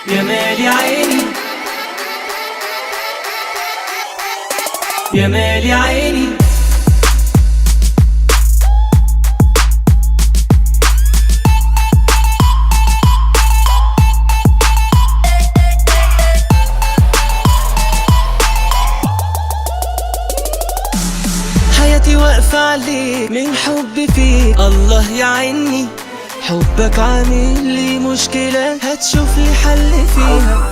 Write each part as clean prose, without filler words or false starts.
يا مال يا عيني، يا مال يا عيني. حياتي واقفة عليك من حب فيك، الله يعيني. حبك عامل لي مشكلة، هتشوف لي حل فيها.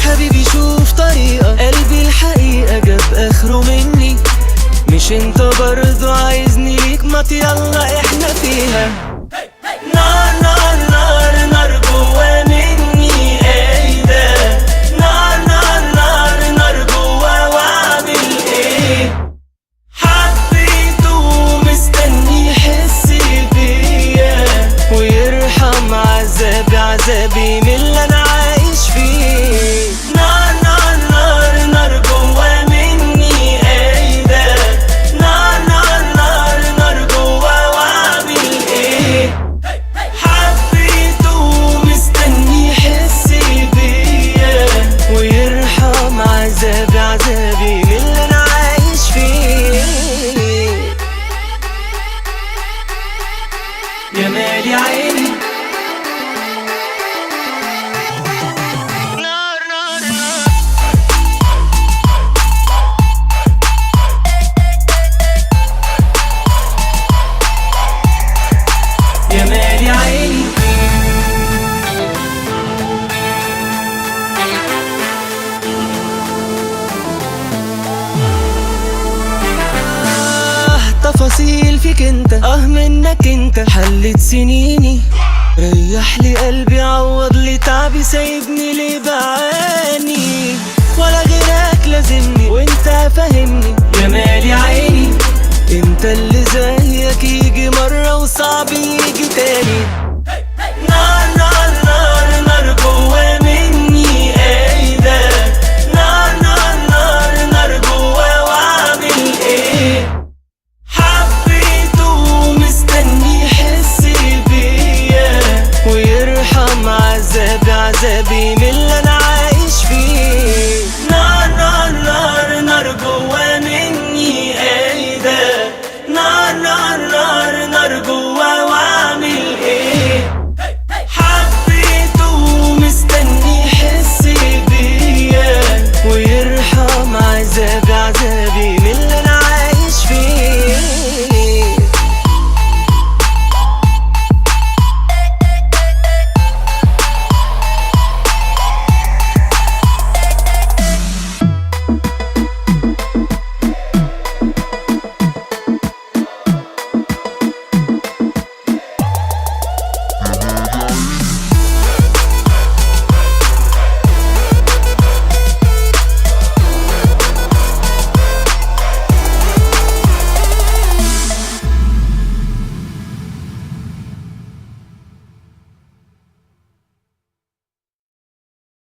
حبيبي شوف طريقة، قلبي الحقيقة جاب اخره مني. مش انت برضو عايزني ليك؟ ما يلا احنا فيها. نار نار نار نار جوا مني، ايه ده؟ نار نار نار نار جوا، واعمل ايه؟ حبيته مستني يحس بيا ويرحم عذابي، عذابي من اللي انا عايش فيه. نار نار نار نار جوا مني، ايه ده؟ نار نار نار نار جوا، واعمل ايه؟ حبيته مستني يحس بيا ويرحم عذابي، عذابي من اللي انا عايش فيه. يا مال يا عيني، نار نار نار. يا مال يا عيني، تفاصيل فيك انت، منك انت حلت سنيني. ريح لي قلبي، عوض لي تعبي، سايبني ليه بعاني؟ ولا غيرك لازمني وانت فاهمني. يا مال يا عيني، انت اللي زيك يجي مرة وصعب يجي تاني.